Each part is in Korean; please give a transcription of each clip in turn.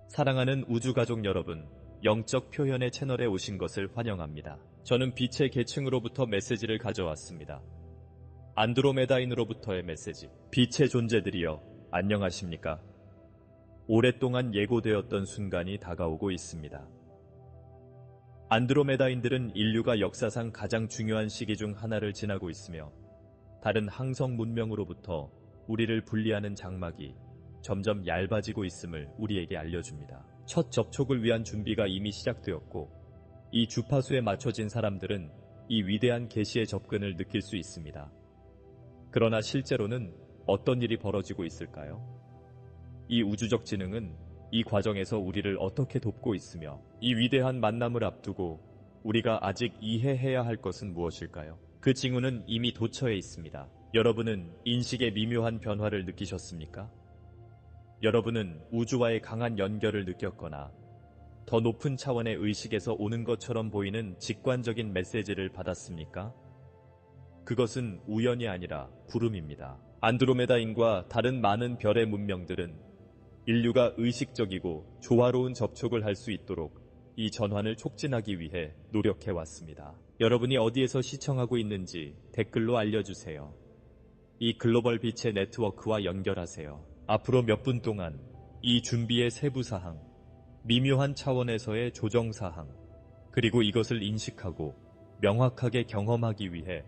사랑하는 우주가족 여러분, 영적 표현의 채널에 오신 것을 환영합니다. 저는 빛의 계층으로부터 메시지를 가져왔습니다. 안드로메다인으로부터의 메시지. 빛의 존재들이여, 안녕하십니까? 오랫동안 예고되었던 순간이 다가오고 있습니다. 안드로메다인들은 인류가 역사상 가장 중요한 시기 중 하나를 지나고 있으며 다른 항성 문명으로부터 우리를 분리하는 장막이 점점 얇아지고 있음을 우리에게 알려줍니다. 첫 접촉을 위한 준비가 이미 시작되었고 이 주파수에 맞춰진 사람들은 이 위대한 계시의 접근을 느낄 수 있습니다. 그러나 실제로는 어떤 일이 벌어지고 있을까요? 이 우주적 지능은 이 과정에서 우리를 어떻게 돕고 있으며 이 위대한 만남을 앞두고 우리가 아직 이해해야 할 것은 무엇일까요? 그 징후는 이미 도처에 있습니다. 여러분은 인식의 미묘한 변화를 느끼셨습니까? 여러분은 우주와의 강한 연결을 느꼈거나 더 높은 차원의 의식에서 오는 것처럼 보이는 직관적인 메시지를 받았습니까? 그것은 우연이 아니라 부름입니다. 안드로메다인과 다른 많은 별의 문명들은 인류가 의식적이고 조화로운 접촉을 할 수 있도록 이 전환을 촉진하기 위해 노력해왔습니다. 여러분이 어디에서 시청하고 있는지 댓글로 알려주세요. 이 글로벌 빛의 네트워크와 연결하세요. 앞으로 몇 분 동안 이 준비의 세부사항, 미묘한 차원에서의 조정사항, 그리고 이것을 인식하고 명확하게 경험하기 위해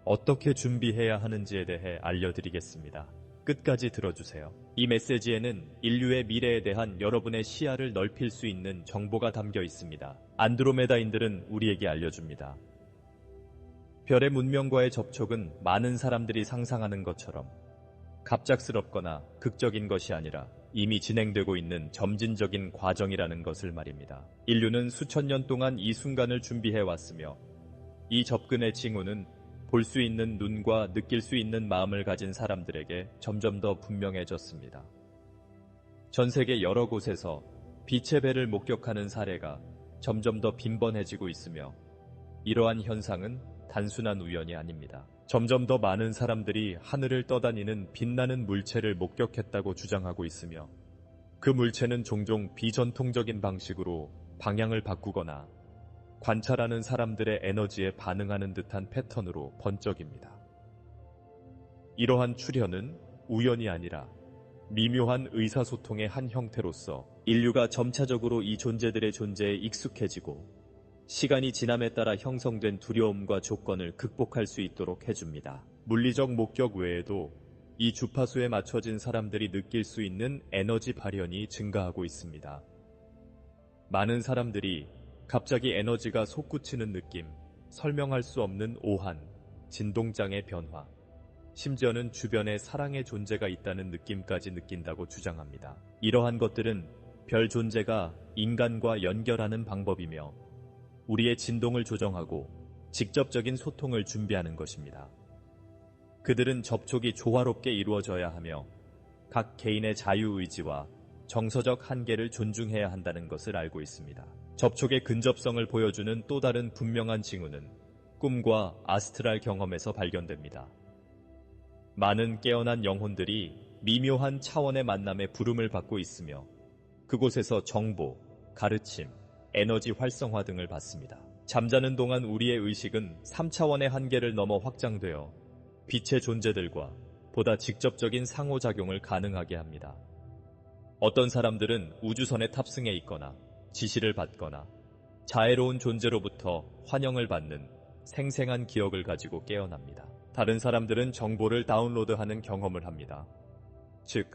어떻게 준비해야 하는지에 대해 알려드리겠습니다. 끝까지 들어주세요. 이 메시지에는 인류의 미래에 대한 여러분의 시야를 넓힐 수 있는 정보가 담겨 있습니다. 안드로메다인들은 우리에게 알려줍니다. 별의 문명과의 접촉은 많은 사람들이 상상하는 것처럼 갑작스럽거나 극적인 것이 아니라 이미 진행되고 있는 점진적인 과정이라는 것을 말입니다. 인류는 수천 년 동안 이 순간을 준비해왔으며 이 접근의 징후는 볼 수 있는 눈과 느낄 수 있는 마음을 가진 사람들에게 점점 더 분명해졌습니다. 전 세계 여러 곳에서 빛의 배를 목격하는 사례가 점점 더 빈번해지고 있으며 이러한 현상은 단순한 우연이 아닙니다. 점점 더 많은 사람들이 하늘을 떠다니는 빛나는 물체를 목격했다고 주장하고 있으며 그 물체는 종종 비전통적인 방식으로 방향을 바꾸거나 관찰하는 사람들의 에너지에 반응하는 듯한 패턴으로 번쩍입니다. 이러한 출현은 우연이 아니라 미묘한 의사소통의 한 형태로서 인류가 점차적으로 이 존재들의 존재에 익숙해지고 시간이 지남에 따라 형성된 두려움과 조건을 극복할 수 있도록 해줍니다. 물리적 목격 외에도 이 주파수에 맞춰진 사람들이 느낄 수 있는 에너지 발현이 증가하고 있습니다. 많은 사람들이 갑자기 에너지가 솟구치는 느낌, 설명할 수 없는 오한, 진동장의 변화, 심지어는 주변에 사랑의 존재가 있다는 느낌까지 느낀다고 주장합니다. 이러한 것들은 별 존재가 인간과 연결하는 방법이며 우리의 진동을 조정하고 직접적인 소통을 준비하는 것입니다. 그들은 접촉이 조화롭게 이루어져야 하며 각 개인의 자유의지와 정서적 한계를 존중해야 한다는 것을 알고 있습니다. 접촉의 근접성을 보여주는 또 다른 분명한 징후는 꿈과 아스트랄 경험에서 발견됩니다. 많은 깨어난 영혼들이 미묘한 차원의 만남에 부름을 받고 있으며 그곳에서 정보, 가르침, 에너지 활성화 등을 받습니다. 잠자는 동안 우리의 의식은 3차원의 한계를 넘어 확장되어 빛의 존재들과 보다 직접적인 상호작용을 가능하게 합니다. 어떤 사람들은 우주선에 탑승해 있거나 지시를 받거나 자애로운 존재로부터 환영을 받는 생생한 기억을 가지고 깨어납니다. 다른 사람들은 정보를 다운로드하는 경험을 합니다. 즉,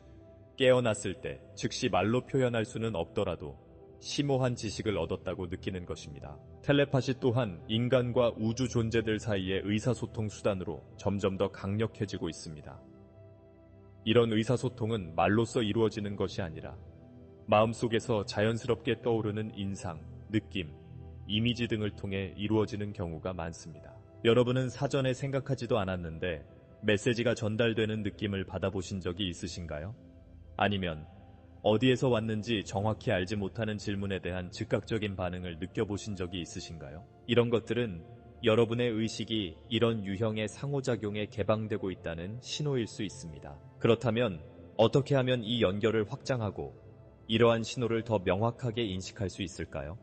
깨어났을 때 즉시 말로 표현할 수는 없더라도 심오한 지식을 얻었다고 느끼는 것입니다. 텔레파시 또한 인간과 우주 존재들 사이의 의사소통 수단으로 점점 더 강력해지고 있습니다. 이런 의사소통은 말로써 이루어지는 것이 아니라 마음속에서 자연스럽게 떠오르는 인상, 느낌, 이미지 등을 통해 이루어지는 경우가 많습니다. 여러분은 사전에 생각하지도 않았는데 메시지가 전달되는 느낌을 받아보신 적이 있으신가요? 아니면 어디에서 왔는지 정확히 알지 못하는 질문에 대한 즉각적인 반응을 느껴보신 적이 있으신가요? 이런 것들은 여러분의 의식이 이런 유형의 상호작용에 개방되고 있다는 신호일 수 있습니다. 그렇다면 어떻게 하면 이 연결을 확장하고 이러한 신호를 더 명확하게 인식할 수 있을까요?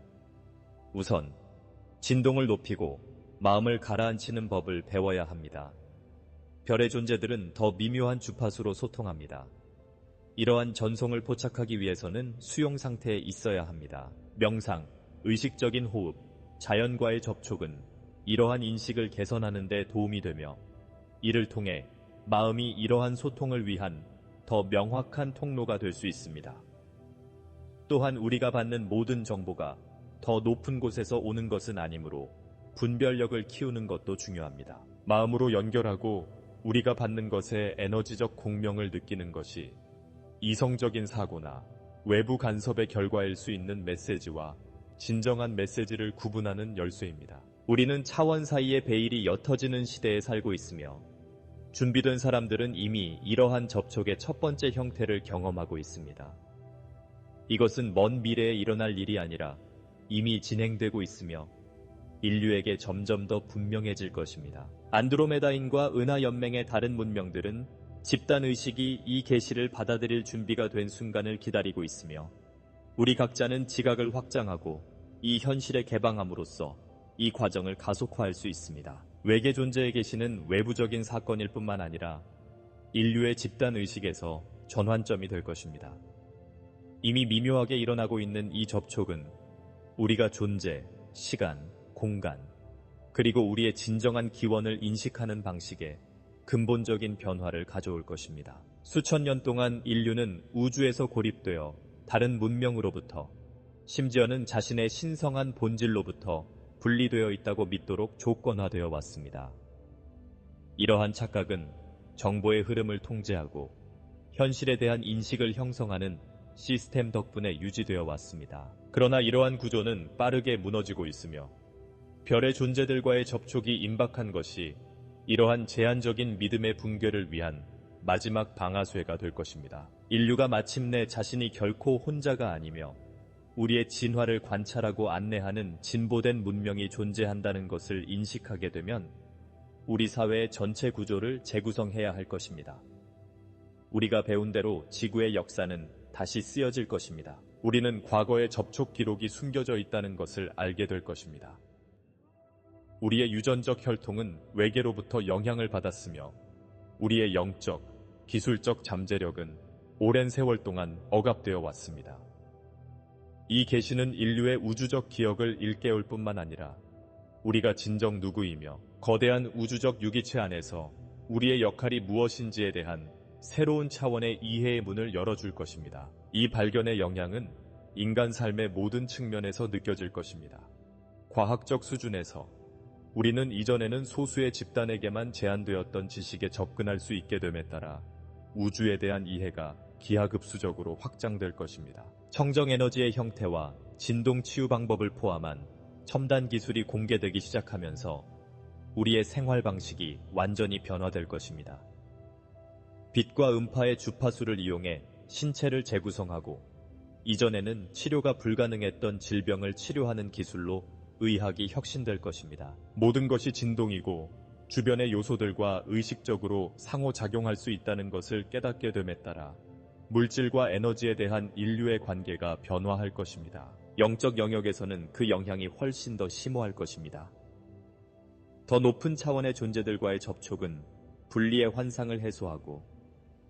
우선 진동을 높이고 마음을 가라앉히는 법을 배워야 합니다. 별의 존재들은 더 미묘한 주파수로 소통합니다. 이러한 전송을 포착하기 위해서는 수용 상태에 있어야 합니다. 명상, 의식적인 호흡, 자연과의 접촉은 이러한 인식을 개선하는 데 도움이 되며 이를 통해 마음이 이러한 소통을 위한 더 명확한 통로가 될 수 있습니다. 또한 우리가 받는 모든 정보가 더 높은 곳에서 오는 것은 아니므로 분별력을 키우는 것도 중요합니다. 마음으로 연결하고 우리가 받는 것에 에너지적 공명을 느끼는 것이 이성적인 사고나 외부 간섭의 결과일 수 있는 메시지와 진정한 메시지를 구분하는 열쇠입니다. 우리는 차원 사이의 베일이 옅어지는 시대에 살고 있으며 준비된 사람들은 이미 이러한 접촉의 첫 번째 형태를 경험하고 있습니다. 이것은 먼 미래에 일어날 일이 아니라 이미 진행되고 있으며 인류에게 점점 더 분명해질 것입니다. 안드로메다인과 은하연맹의 다른 문명들은 집단의식이 이 계시를 받아들일 준비가 된 순간을 기다리고 있으며 우리 각자는 지각을 확장하고 이 현실에 개방함으로써 이 과정을 가속화할 수 있습니다. 외계 존재의 계시는 외부적인 사건일 뿐만 아니라 인류의 집단의식에서 전환점이 될 것입니다. 이미 미묘하게 일어나고 있는 이 접촉은 우리가 존재, 시간, 공간, 그리고 우리의 진정한 기원을 인식하는 방식에 근본적인 변화를 가져올 것입니다. 수천 년 동안 인류는 우주에서 고립되어 다른 문명으로부터 심지어는 자신의 신성한 본질로부터 분리되어 있다고 믿도록 조건화되어 왔습니다. 이러한 착각은 정보의 흐름을 통제하고 현실에 대한 인식을 형성하는 시스템 덕분에 유지되어 왔습니다. 그러나 이러한 구조는 빠르게 무너지고 있으며 별의 존재들과의 접촉이 임박한 것이 이러한 제한적인 믿음의 붕괴를 위한 마지막 방아쇠가 될 것입니다. 인류가 마침내 자신이 결코 혼자가 아니며 우리의 진화를 관찰하고 안내하는 진보된 문명이 존재한다는 것을 인식하게 되면 우리 사회의 전체 구조를 재구성해야 할 것입니다. 우리가 배운 대로 지구의 역사는 다시 쓰여질 것입니다. 우리는 과거의 접촉 기록이 숨겨져 있다는 것을 알게 될 것입니다. 우리의 유전적 혈통은 외계로부터 영향을 받았으며 우리의 영적, 기술적 잠재력은 오랜 세월 동안 억압되어 왔습니다. 이 계시는 인류의 우주적 기억을 일깨울 뿐만 아니라 우리가 진정 누구이며 거대한 우주적 유기체 안에서 우리의 역할이 무엇인지에 대한 새로운 차원의 이해의 문을 열어줄 것입니다. 이 발견의 영향은 인간 삶의 모든 측면에서 느껴질 것입니다. 과학적 수준에서 우리는 이전에는 소수의 집단에게만 제한되었던 지식에 접근할 수 있게 됨에 따라 우주에 대한 이해가 기하급수적으로 확장될 것입니다. 청정에너지의 형태와 진동 치유 방법을 포함한 첨단 기술이 공개되기 시작하면서 우리의 생활 방식이 완전히 변화될 것입니다. 빛과 음파의 주파수를 이용해 신체를 재구성하고 이전에는 치료가 불가능했던 질병을 치료하는 기술로 의학이 혁신될 것입니다. 모든 것이 진동이고 주변의 요소들과 의식적으로 상호작용할 수 있다는 것을 깨닫게 됨에 따라 물질과 에너지에 대한 인류의 관계가 변화할 것입니다. 영적 영역에서는 그 영향이 훨씬 더 심오할 것입니다. 더 높은 차원의 존재들과의 접촉은 분리의 환상을 해소하고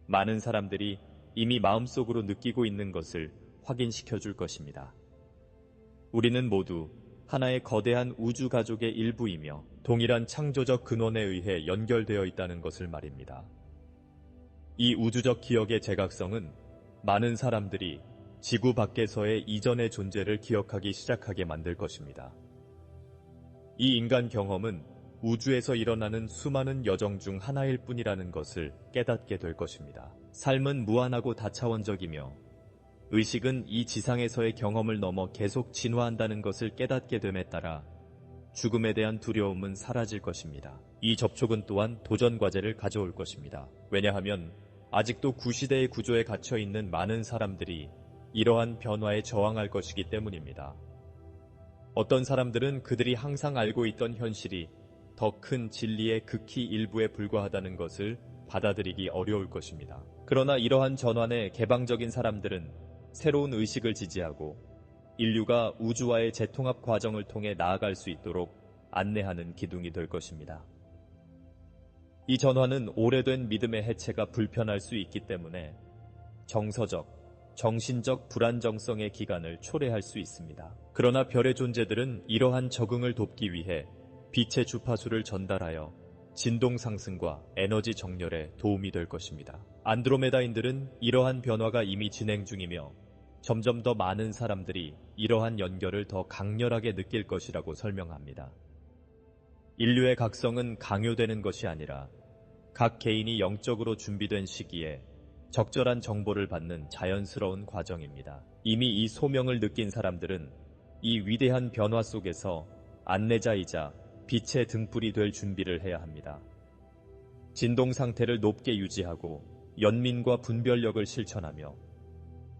많은 사람들이 이미 마음속으로 느끼고 있는 것을 확인시켜 줄 것입니다. 우리는 모두 하나의 거대한 우주 가족의 일부이며 동일한 창조적 근원에 의해 연결되어 있다는 것을 말입니다. 이 우주적 기억의 재각성은 많은 사람들이 지구 밖에서의 이전의 존재를 기억하기 시작하게 만들 것입니다. 이 인간 경험은 우주에서 일어나는 수많은 여정 중 하나일 뿐이라는 것을 깨닫게 될 것입니다. 삶은 무한하고 다차원적이며 의식은 이 지상에서의 경험을 넘어 계속 진화한다는 것을 깨닫게 됨에 따라 죽음에 대한 두려움은 사라질 것입니다. 이 접촉은 또한 도전 과제를 가져올 것입니다. 왜냐하면 아직도 구시대의 구조에 갇혀 있는 많은 사람들이 이러한 변화에 저항할 것이기 때문입니다. 어떤 사람들은 그들이 항상 알고 있던 현실이 더 큰 진리의 극히 일부에 불과하다는 것을 받아들이기 어려울 것입니다. 그러나 이러한 전환에 개방적인 사람들은 새로운 의식을 지지하고 인류가 우주와의 재통합 과정을 통해 나아갈 수 있도록 안내하는 기둥이 될 것입니다. 이 전환은 오래된 믿음의 해체가 불편할 수 있기 때문에 정서적, 정신적 불안정성의 기간을 초래할 수 있습니다. 그러나 별의 존재들은 이러한 적응을 돕기 위해 빛의 주파수를 전달하여 진동 상승과 에너지 정렬에 도움이 될 것입니다. 안드로메다인들은 이러한 변화가 이미 진행 중이며 점점 더 많은 사람들이 이러한 연결을 더 강렬하게 느낄 것이라고 설명합니다. 인류의 각성은 강요되는 것이 아니라 각 개인이 영적으로 준비된 시기에 적절한 정보를 받는 자연스러운 과정입니다. 이미 이 소명을 느낀 사람들은 이 위대한 변화 속에서 안내자이자 빛의 등불이 될 준비를 해야 합니다. 진동 상태를 높게 유지하고 연민과 분별력을 실천하며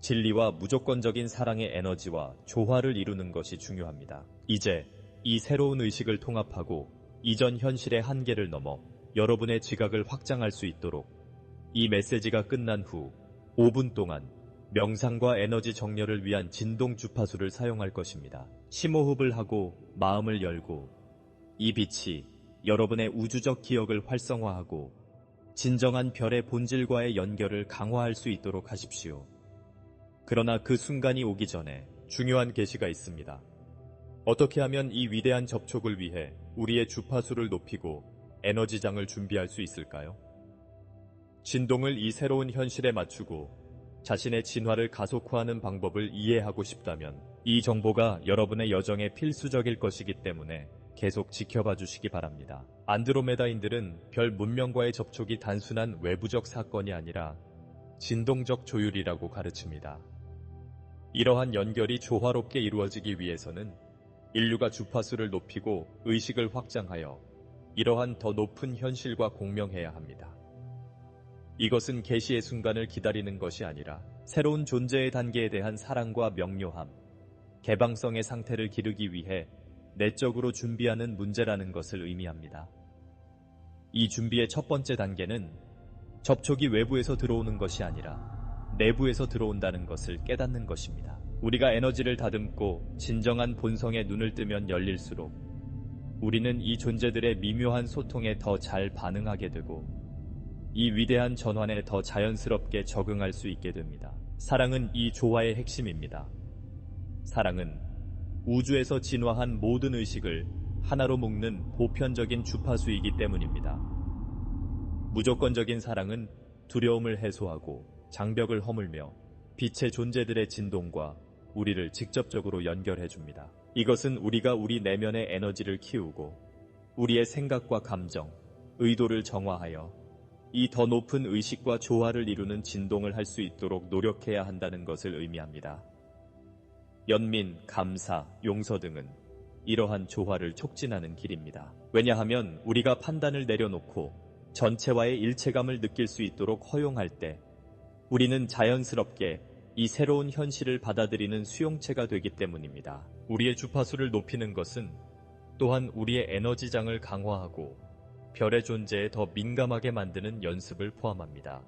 진리와 무조건적인 사랑의 에너지와 조화를 이루는 것이 중요합니다. 이제 이 새로운 의식을 통합하고 이전 현실의 한계를 넘어 여러분의 지각을 확장할 수 있도록 이 메시지가 끝난 후 5분 동안 명상과 에너지 정렬을 위한 진동 주파수를 사용할 것입니다. 심호흡을 하고 마음을 열고 이 빛이 여러분의 우주적 기억을 활성화하고 진정한 별의 본질과의 연결을 강화할 수 있도록 하십시오. 그러나 그 순간이 오기 전에 중요한 계시가 있습니다. 어떻게 하면 이 위대한 접촉을 위해 우리의 주파수를 높이고 에너지장을 준비할 수 있을까요? 진동을 이 새로운 현실에 맞추고 자신의 진화를 가속화하는 방법을 이해하고 싶다면 이 정보가 여러분의 여정에 필수적일 것이기 때문에 계속 지켜봐 주시기 바랍니다. 안드로메다인들은 별 문명과의 접촉이 단순한 외부적 사건이 아니라 진동적 조율이라고 가르칩니다. 이러한 연결이 조화롭게 이루어지기 위해서는 인류가 주파수를 높이고 의식을 확장하여 이러한 더 높은 현실과 공명해야 합니다. 이것은 계시의 순간을 기다리는 것이 아니라 새로운 존재의 단계에 대한 사랑과 명료함, 개방성의 상태를 기르기 위해 내적으로 준비하는 문제라는 것을 의미합니다. 이 준비의 첫 번째 단계는 접촉이 외부에서 들어오는 것이 아니라 내부에서 들어온다는 것을 깨닫는 것입니다. 우리가 에너지를 다듬고 진정한 본성에 눈을 뜨면 열릴수록 우리는 이 존재들의 미묘한 소통에 더 잘 반응하게 되고 이 위대한 전환에 더 자연스럽게 적응할 수 있게 됩니다. 사랑은 이 조화의 핵심입니다. 사랑은 우주에서 진화한 모든 의식을 하나로 묶는 보편적인 주파수이기 때문입니다. 무조건적인 사랑은 두려움을 해소하고 장벽을 허물며 빛의 존재들의 진동과 우리를 직접적으로 연결해줍니다. 이것은 우리가 우리 내면의 에너지를 키우고 우리의 생각과 감정, 의도를 정화하여 이 더 높은 의식과 조화를 이루는 진동을 할 수 있도록 노력해야 한다는 것을 의미합니다. 연민, 감사, 용서 등은 이러한 조화를 촉진하는 길입니다. 왜냐하면 우리가 판단을 내려놓고 전체와의 일체감을 느낄 수 있도록 허용할 때 우리는 자연스럽게 이 새로운 현실을 받아들이는 수용체가 되기 때문입니다. 우리의 주파수를 높이는 것은 또한 우리의 에너지장을 강화하고 별의 존재에 더 민감하게 만드는 연습을 포함합니다.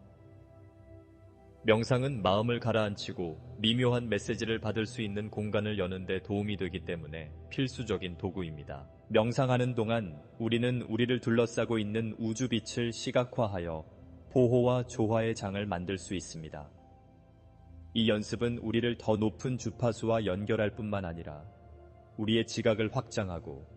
명상은 마음을 가라앉히고 미묘한 메시지를 받을 수 있는 공간을 여는 데 도움이 되기 때문에 필수적인 도구입니다. 명상하는 동안 우리는 우리를 둘러싸고 있는 우주빛을 시각화하여 보호와 조화의 장을 만들 수 있습니다. 이 연습은 우리를 더 높은 주파수와 연결할 뿐만 아니라 우리의 지각을 확장하고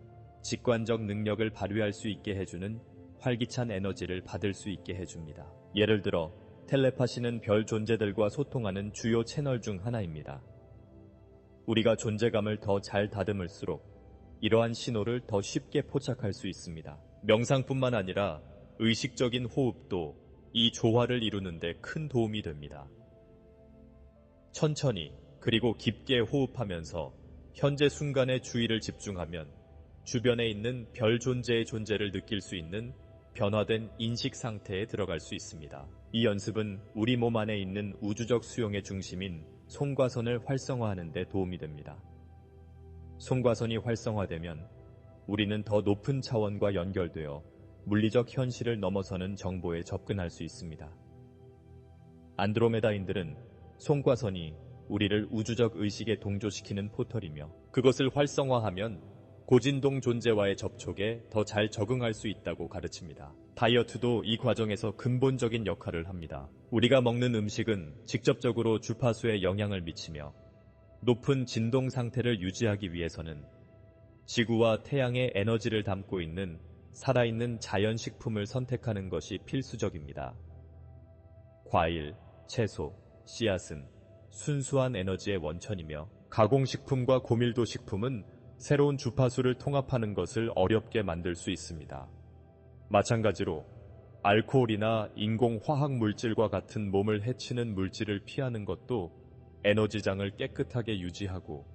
직관적 능력을 발휘할 수 있게 해주는 활기찬 에너지를 받을 수 있게 해줍니다. 예를 들어 텔레파시는 별 존재들과 소통하는 주요 채널 중 하나입니다. 우리가 존재감을 더 잘 다듬을수록 이러한 신호를 더 쉽게 포착할 수 있습니다. 명상뿐만 아니라 의식적인 호흡도 이 조화를 이루는 데 큰 도움이 됩니다. 천천히 그리고 깊게 호흡하면서 현재 순간에 주의를 집중하면 주변에 있는 별 존재의 존재를 느낄 수 있는 변화된 인식 상태에 들어갈 수 있습니다. 이 연습은 우리 몸 안에 있는 우주적 수용의 중심인 송과선을 활성화하는 데 도움이 됩니다. 송과선이 활성화되면 우리는 더 높은 차원과 연결되어 물리적 현실을 넘어서는 정보에 접근할 수 있습니다. 안드로메다인들은 송과선이 우리를 우주적 의식에 동조시키는 포털이며 그것을 활성화하면 고진동 존재와의 접촉에 더 잘 적응할 수 있다고 가르칩니다. 다이어트도 이 과정에서 근본적인 역할을 합니다. 우리가 먹는 음식은 직접적으로 주파수에 영향을 미치며 높은 진동 상태를 유지하기 위해서는 지구와 태양의 에너지를 담고 있는 살아있는 자연식품을 선택하는 것이 필수적입니다. 과일, 채소, 씨앗은 순수한 에너지의 원천이며 가공식품과 고밀도식품은 새로운 주파수를 통합하는 것을 어렵게 만들 수 있습니다. 마찬가지로 알코올이나 인공화학물질과 같은 몸을 해치는 물질을 피하는 것도 에너지장을 깨끗하게 유지하고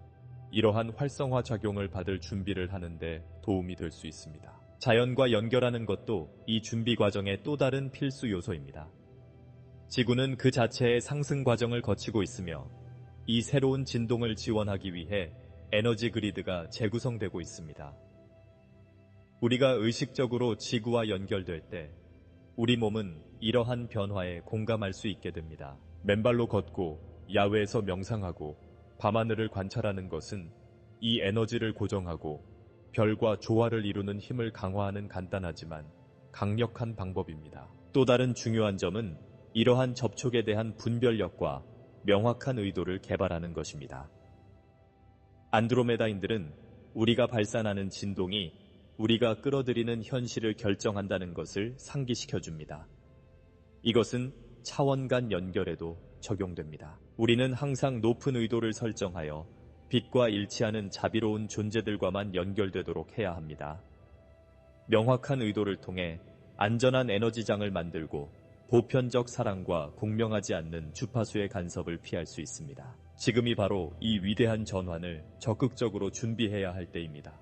이러한 활성화 작용을 받을 준비를 하는데 도움이 될 수 있습니다. 자연과 연결하는 것도 이 준비 과정의 또 다른 필수 요소입니다. 지구는 그 자체의 상승 과정을 거치고 있으며 이 새로운 진동을 지원하기 위해 에너지 그리드가 재구성되고 있습니다. 우리가 의식적으로 지구와 연결될 때 우리 몸은 이러한 변화에 공감할 수 있게 됩니다. 맨발로 걷고 야외에서 명상하고 밤하늘을 관찰하는 것은 이 에너지를 고정하고 별과 조화를 이루는 힘을 강화하는 간단하지만 강력한 방법입니다. 또 다른 중요한 점은 이러한 접촉에 대한 분별력과 명확한 의도를 개발하는 것입니다. 안드로메다인들은 우리가 발산하는 진동이 우리가 끌어들이는 현실을 결정한다는 것을 상기시켜줍니다. 이것은 차원 간 연결에도 적용됩니다. 우리는 항상 높은 의도를 설정하여 빛과 일치하는 자비로운 존재들과만 연결되도록 해야 합니다. 명확한 의도를 통해 안전한 에너지장을 만들고 보편적 사랑과 공명하지 않는 주파수의 간섭을 피할 수 있습니다. 지금이 바로 이 위대한 전환을 적극적으로 준비해야 할 때입니다.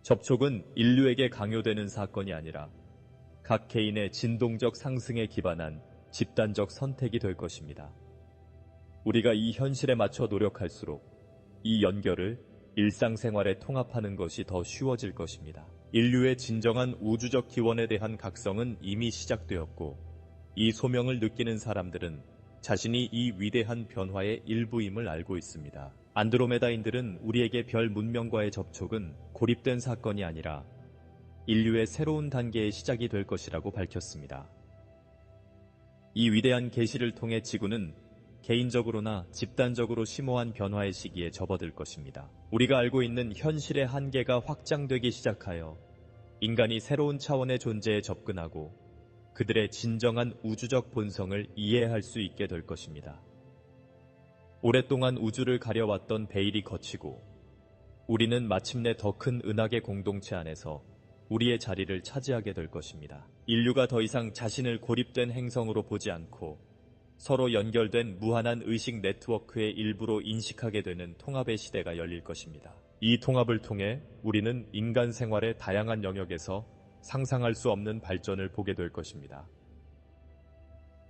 접촉은 인류에게 강요되는 사건이 아니라 각 개인의 진동적 상승에 기반한 집단적 선택이 될 것입니다. 우리가 이 현실에 맞춰 노력할수록 이 연결을 일상생활에 통합하는 것이 더 쉬워질 것입니다. 인류의 진정한 우주적 기원에 대한 각성은 이미 시작되었고 이 소명을 느끼는 사람들은 자신이 이 위대한 변화의 일부임을 알고 있습니다. 안드로메다인들은 우리에게 별 문명과의 접촉은 고립된 사건이 아니라 인류의 새로운 단계의 시작이 될 것이라고 밝혔습니다. 이 위대한 계시를 통해 지구는 개인적으로나 집단적으로 심오한 변화의 시기에 접어들 것입니다. 우리가 알고 있는 현실의 한계가 확장되기 시작하여 인간이 새로운 차원의 존재에 접근하고 그들의 진정한 우주적 본성을 이해할 수 있게 될 것입니다. 오랫동안 우주를 가려왔던 베일이 걷히고 우리는 마침내 더 큰 은하계 공동체 안에서 우리의 자리를 차지하게 될 것입니다. 인류가 더 이상 자신을 고립된 행성으로 보지 않고 서로 연결된 무한한 의식 네트워크의 일부로 인식하게 되는 통합의 시대가 열릴 것입니다. 이 통합을 통해 우리는 인간 생활의 다양한 영역에서 상상할 수 없는 발전을 보게 될 것입니다.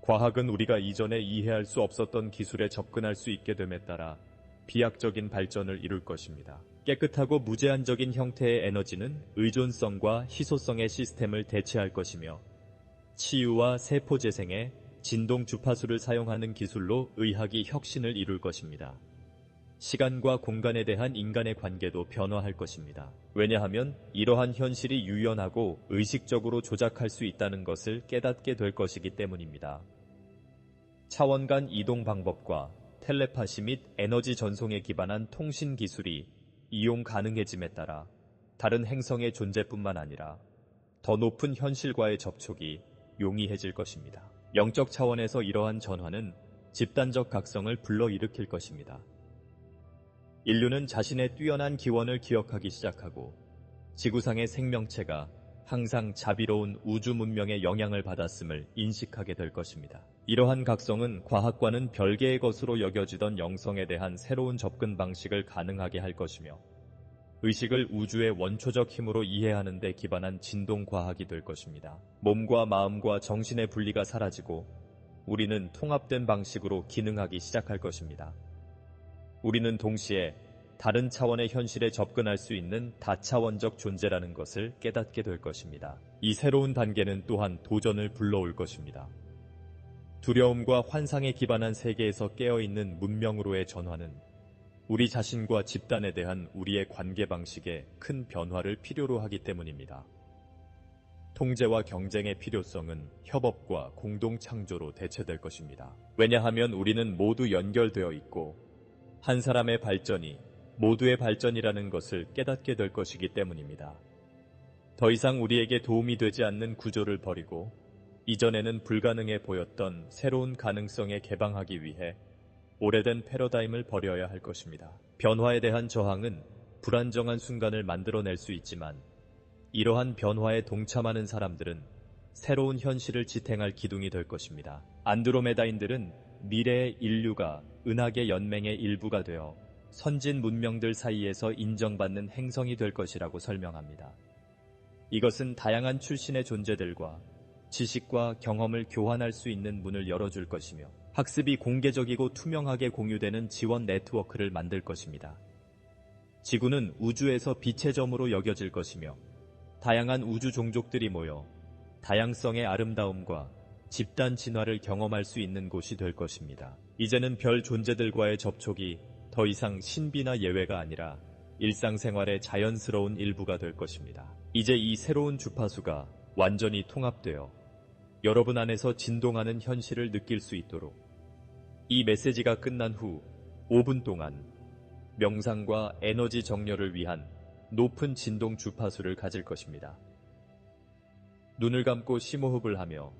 과학은 우리가 이전에 이해할 수 없었던 기술에 접근할 수 있게 됨에 따라 비약적인 발전을 이룰 것입니다. 깨끗하고 무제한적인 형태의 에너지는 의존성과 희소성의 시스템을 대체할 것이며 치유와 세포 재생에 진동 주파수를 사용하는 기술로 의학이 혁신을 이룰 것입니다. 시간과 공간에 대한 인간의 관계도 변화할 것입니다. 왜냐하면 이러한 현실이 유연하고 의식적으로 조작할 수 있다는 것을 깨닫게 될 것이기 때문입니다. 차원 간 이동 방법과 텔레파시 및 에너지 전송에 기반한 통신 기술이 이용 가능해짐에 따라 다른 행성의 존재뿐만 아니라 더 높은 현실과의 접촉이 용이해질 것입니다. 영적 차원에서 이러한 전환은 집단적 각성을 불러일으킬 것입니다. 인류는 자신의 뛰어난 기원을 기억하기 시작하고 지구상의 생명체가 항상 자비로운 우주 문명의 영향을 받았음을 인식하게 될 것입니다. 이러한 각성은 과학과는 별개의 것으로 여겨지던 영성에 대한 새로운 접근 방식을 가능하게 할 것이며 의식을 우주의 원초적 힘으로 이해하는 데 기반한 진동과학이 될 것입니다. 몸과 마음과 정신의 분리가 사라지고 우리는 통합된 방식으로 기능하기 시작할 것입니다. 우리는 동시에 다른 차원의 현실에 접근할 수 있는 다차원적 존재라는 것을 깨닫게 될 것입니다. 이 새로운 단계는 또한 도전을 불러올 것입니다. 두려움과 환상에 기반한 세계에서 깨어있는 문명으로의 전환은 우리 자신과 집단에 대한 우리의 관계 방식에 큰 변화를 필요로 하기 때문입니다. 통제와 경쟁의 필요성은 협업과 공동 창조로 대체될 것입니다. 왜냐하면 우리는 모두 연결되어 있고 한 사람의 발전이 모두의 발전이라는 것을 깨닫게 될 것이기 때문입니다. 더 이상 우리에게 도움이 되지 않는 구조를 버리고 이전에는 불가능해 보였던 새로운 가능성에 개방하기 위해 오래된 패러다임을 버려야 할 것입니다. 변화에 대한 저항은 불안정한 순간을 만들어낼 수 있지만 이러한 변화에 동참하는 사람들은 새로운 현실을 지탱할 기둥이 될 것입니다. 안드로메다인들은 미래의 인류가 은하계 연맹의 일부가 되어 선진 문명들 사이에서 인정받는 행성이 될 것이라고 설명합니다. 이것은 다양한 출신의 존재들과 지식과 경험을 교환할 수 있는 문을 열어줄 것이며 학습이 공개적이고 투명하게 공유되는 지원 네트워크를 만들 것입니다. 지구는 우주에서 빛의 점으로 여겨질 것이며 다양한 우주 종족들이 모여 다양성의 아름다움과 집단 진화를 경험할 수 있는 곳이 될 것입니다. 이제는 별 존재들과의 접촉이 더 이상 신비나 예외가 아니라 일상생활의 자연스러운 일부가 될 것입니다. 이제 이 새로운 주파수가 완전히 통합되어 여러분 안에서 진동하는 현실을 느낄 수 있도록 이 메시지가 끝난 후 5분 동안 명상과 에너지 정렬을 위한 높은 진동 주파수를 가질 것입니다. 눈을 감고 심호흡을 하며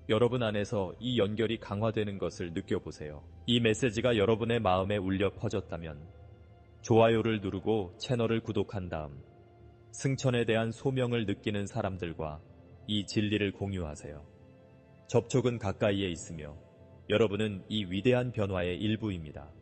여러분 안에서 이 연결이 강화되는 것을 느껴보세요. 이 메시지가 여러분의 마음에 울려 퍼졌다면 좋아요를 누르고 채널을 구독한 다음 승천에 대한 소명을 느끼는 사람들과 이 진리를 공유하세요. 접촉은 가까이에 있으며 여러분은 이 위대한 변화의 일부입니다.